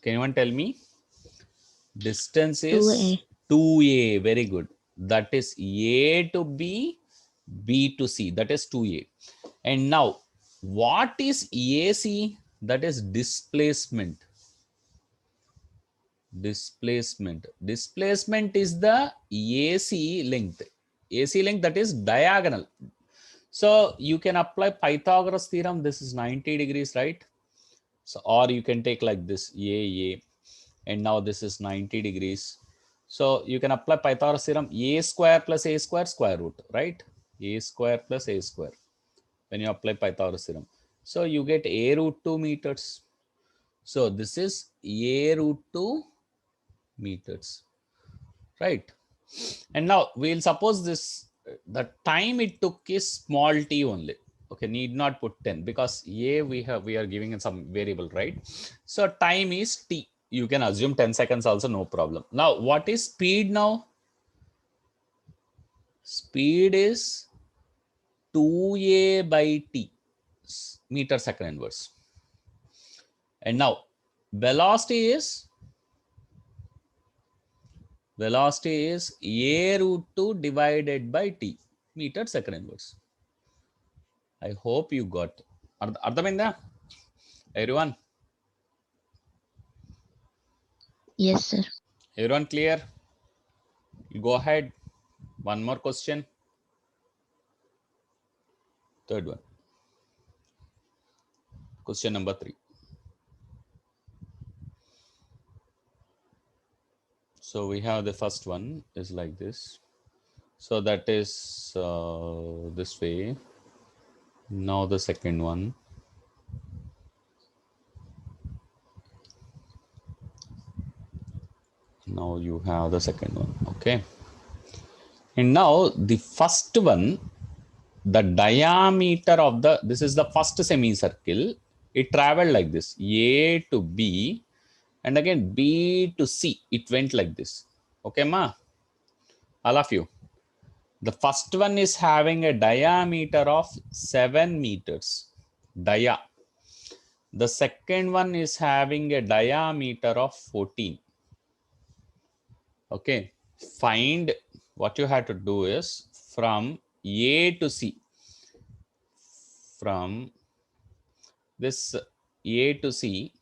Can anyone tell me? Distance is 2a. 2a. Very good. That is A to B, B to C. That is 2a. And now, what is AC? That is displacement. Displacement. Displacement is the AC length. AC length, that is diagonal. So you can apply Pythagoras theorem. This is 90 degrees, right? So, or you can take like this A, and now this is 90 degrees. So you can apply Pythagoras theorem, A square plus A square square root, right? A square plus A square when you apply Pythagoras theorem. So you get A root 2 meters. So this is A root 2 meters, right? And now we'll suppose this, the time it took is small t only. Okay, need not put 10 because A we are giving in some variable, right? So time is t. You can assume 10 seconds also, no problem. Now what is speed now? Speed is 2a by t, meter second inverse. And now velocity is a root 2 divided by t, meter second inverse. I hope you got. Ardhamainda? Everyone? Yes, sir. Everyone clear? You go ahead. One more question. Third one. Question number 3. So we have the first one is like this. So that is this way. Now the second one. Now you have the second one. Okay. And now the first one, the diameter of the, this is the first semicircle. It traveled like this, A to B, and again B to C. It went like this. Okay, ma? All of you. The first one is having a diameter of 7 meters. Dia. The second one is having a diameter of 14. Okay. Find, what you have to do is from A to C. From this A to C,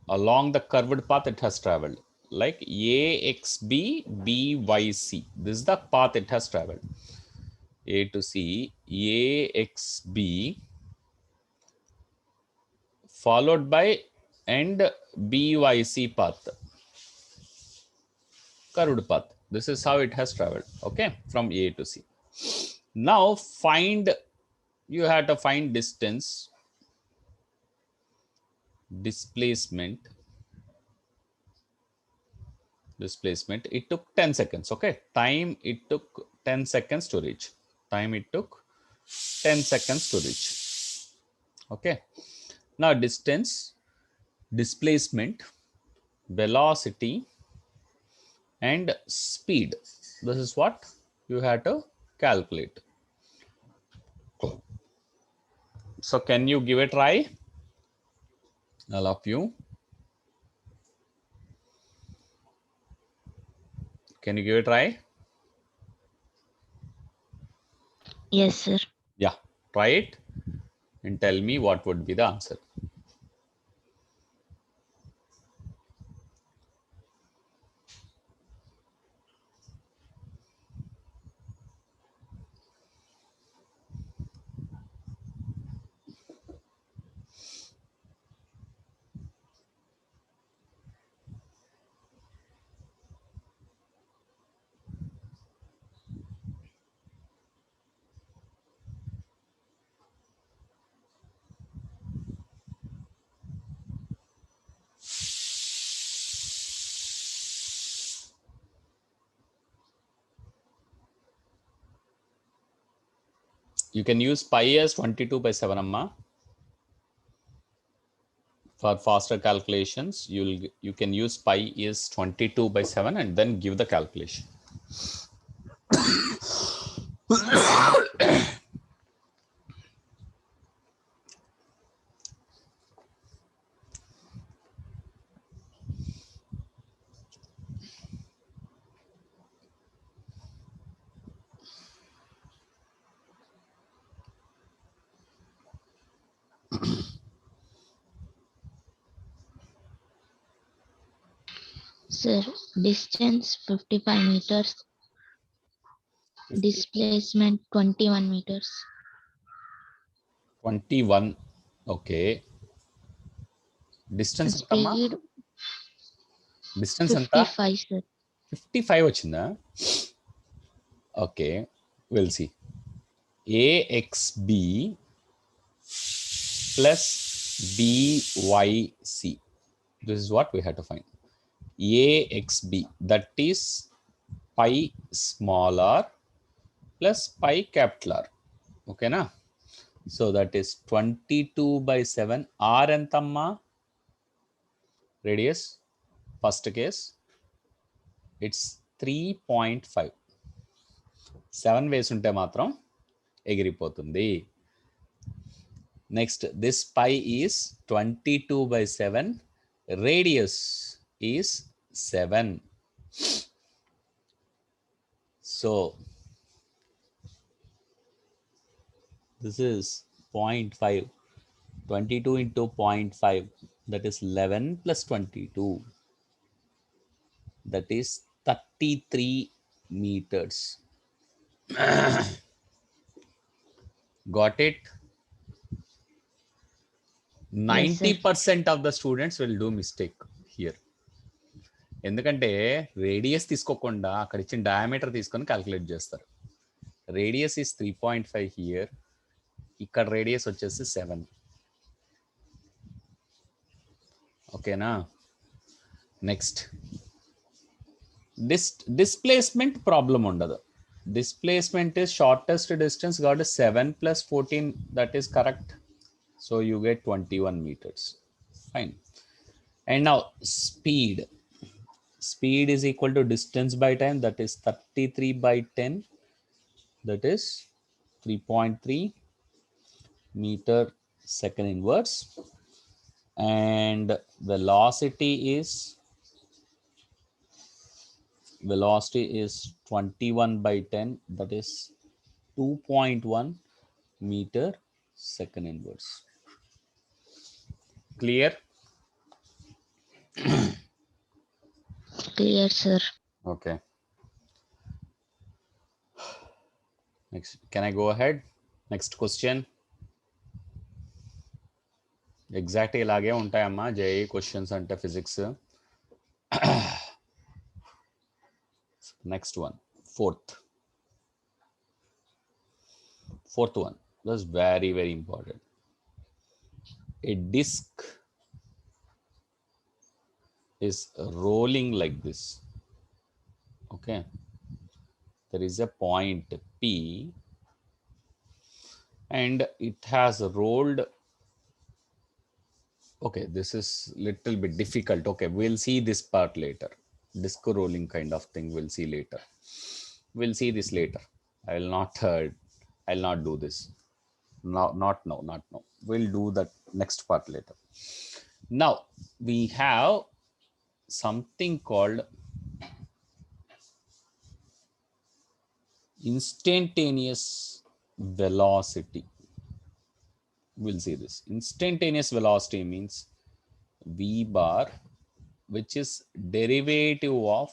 along the curved path it has traveled, like AXB, BYC. This is the path it has traveled. A to C, AXB, followed by and BYC path, curved path. This is how it has traveled, okay, from A to C. Now find, you have to find distance, displacement. It took 10 seconds. Okay, time it took 10 seconds to reach. Time it took 10 seconds to reach. Okay, now distance, displacement, velocity, and speed. This is what you have to calculate. So can you give a try, all of you? Can you give a try? Yes, sir. Yeah, try it and tell me what would be the answer. You can use pi as 22 by 7, amma. For faster calculations, you can use pi is 22 by 7 and then give the calculation. Sir, distance 55 meters, 50, displacement 21 meters, 21. Okay. Distance ఎంతమ్మా? speed Distance ఎంత? 55, sir. 55 వచ్చిందా? Okay, we'll see. AXB plus BYC. This is what we have to find. AXB, that is pi small r plus pi capital R. Okay, na? So that is 22/7. R entamma? Radius, first case, it's 3.5. 7 వేసుంటే మాత్రం ఎగిరిపోతుంది. Next, this pi is 22/7. Radius is 7. So this is 0.5. 22 into 0.5, that is 11 plus 22. That is 33 meters. Got it? 90% of the students will do mistake here. ఎందుకంటే radius తీసుకోకుండా అక్కడ ఇచ్చిన diameter తీసుకొని calculate చేస్తారు. Radius is 3.5 here, ఇక్కడ radius వచ్చేసి 7. ఓకేనా? Next, displacement problem ఉండదు. Displacement is shortest distance, got 7 plus 14, that is correct. So you get 21 meters. Fine. And now speed. Speed is equal to distance by time, that is 33/10, that is 3.3 meter second inverse. And velocity is 21/10, that is 2.1 meter second inverse. Clear? Clear, sir. Okay. Next, can I go ahead? Next question. Exact ఇలాగే ఉంటాయమ్మా JEE questions అంటే physics. Next one, fourth one. That's very, very important. A disc is rolling like this. Okay. There is a point P and it has rolled. Okay, this is little bit difficult. Okay, we'll see this part later. Disc rolling kind of thing we'll see later. We'll see this later. I'll not do this. Not now. We'll do that next part later. Now we have something called instantaneous velocity. We'll see this. Instantaneous velocity means v bar, which is derivative of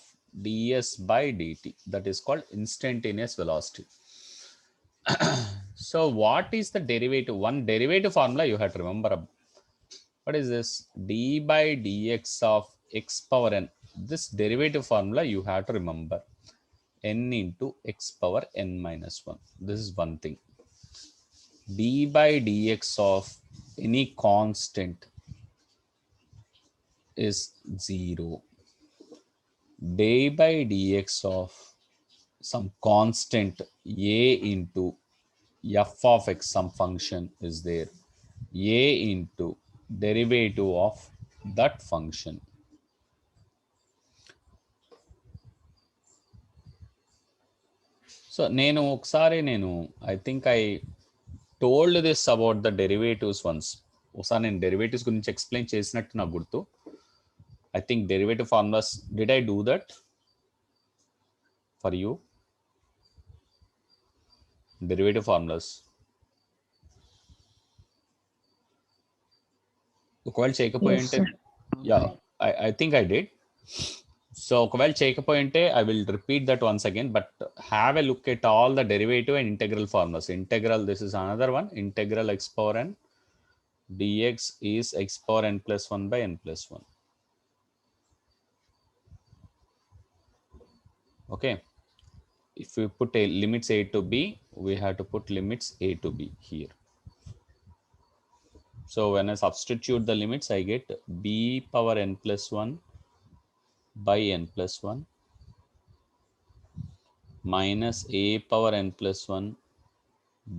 ds by dt. That is called instantaneous velocity. So what is the derivative? One derivative formula you have to remember. What is this? D by dx of x power n. This derivative formula you have to remember. N into x power n minus 1. This is one thing. D by dx of any constant is 0. D by dx of some constant a into f of x, some function is there, a into derivative of that function. So I think I told this about the derivatives once. ఒకసారి నేను derivatives గురించి explain చేసినట్టు నాకు గుర్తు. I think derivative formulas, did I do that for you? Derivative formulas. ఒకవేళ చేయకపోయి ఉంటే, yeah, I think I did. So ఒకవేళ చేయకపోయింటే I will repeat that once again, but have a look at all the derivative and integral formulas. Integral, this is another one, integral x power n dx is x power n plus 1 by n plus 1. Okay, if we put a limits a to b, we have to put limits a to b here. So when I substitute the limits, I get b power n plus 1 by n plus 1 minus a power n plus 1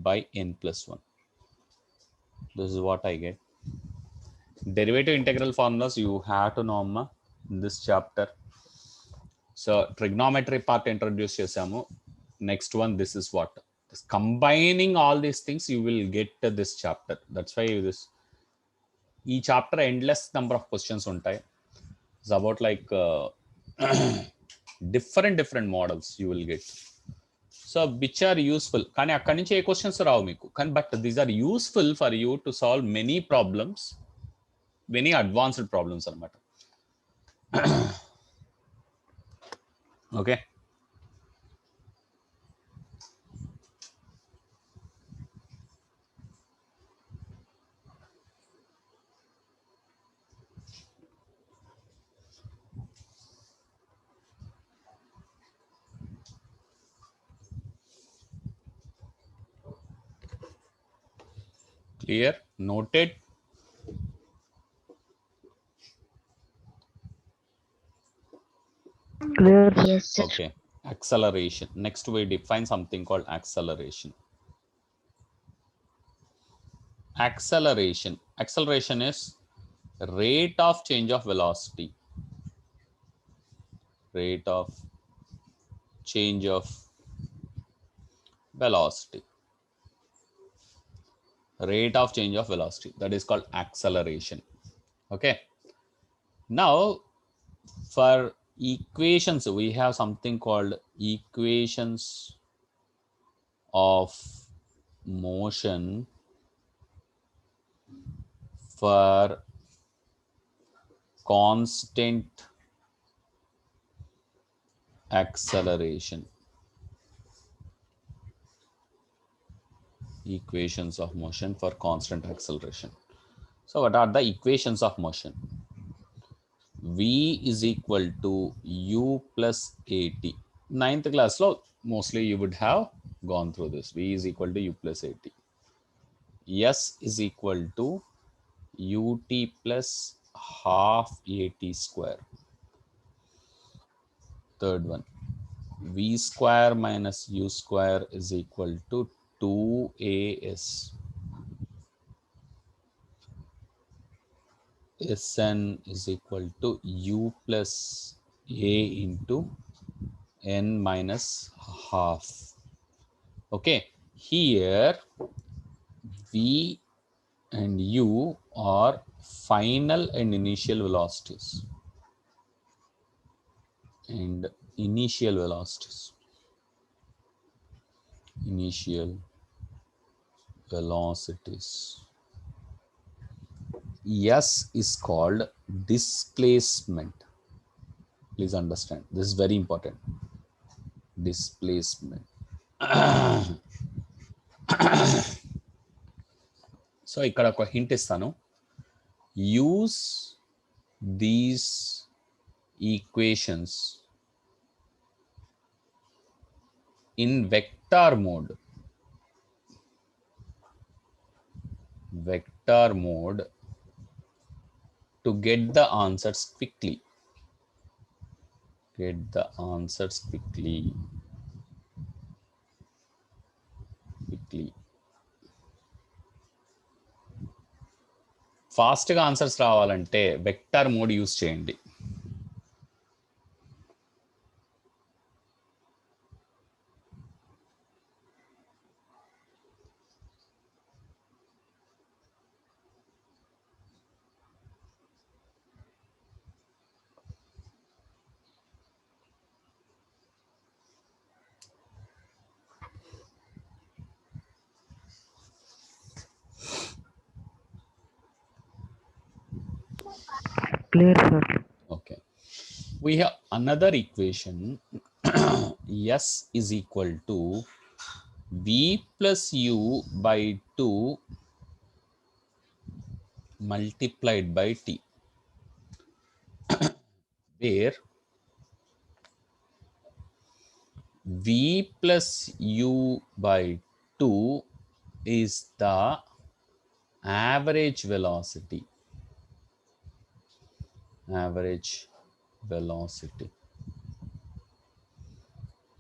by n plus 1. This is what I get. Derivative integral formulas you have to know in this chapter. So trigonometry part introduce chesamu. Next one, this is what, combining all these things you will get this chapter. That's why this each chapter endless number of questions untai. It's about like different models you will get. So which are useful, కానీ అక్కడి నుంచి ఏ questions రావు మీకు, కానీ but these are useful for you to solve many problems, many advanced problems అనమాట. Okay, clear, noted. Clear. Yes, sir. Okay, acceleration. Next we define something called acceleration. Acceleration is rate of change of velocity. Rate of change of velocity. Rate of change of velocity, that is called acceleration. Okay, now for equations we have something called equations of motion for constant acceleration. Equations of motion for constant acceleration. So what are the equations of motion? V is equal to u plus at. Ninth class lo mostly you would have gone through this. V is equal to u plus at. S is equal to ut plus half at square. Third one, v square minus u square is equal to 2as. Sn is equal to u plus a into n minus half. Okay, here v and u are final and initial velocities. And initial velocities. Initial velocities. S is called displacement. Please understand, this is very important. Displacement. So ఇక్కడ ఒక hint ఇస్తాను. Use these equations in vector mode. Vector mode to get the answers quickly. Get the answers quickly. ఫాస్ట్గా answers రావాలంటే vector mode use చేయండి. Clear, sir. Okay. We have another equation. S is equal to V plus U by 2 multiplied by T, where V plus U by 2 is the average velocity. Average velocity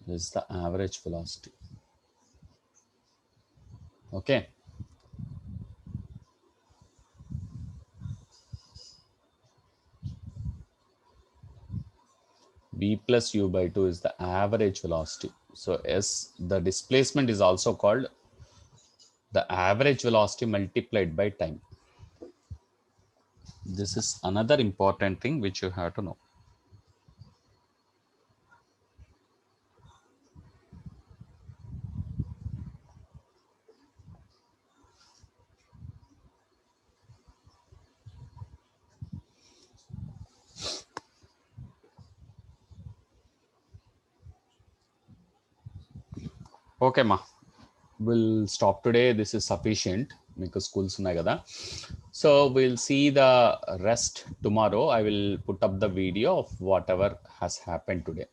is the average velocity. Okay. V plus U by 2 is the average velocity. So S, the displacement is also called the average velocity multiplied by time. This is another important thing which you have to know. Okay, ma. We'll stop today. This is sufficient because schools ఉన్నాయి కదా. So we'll see the rest tomorrow. I will put up the video of whatever has happened today.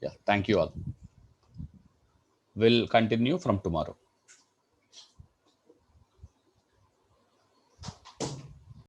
Yeah, thank you all. We'll continue from tomorrow.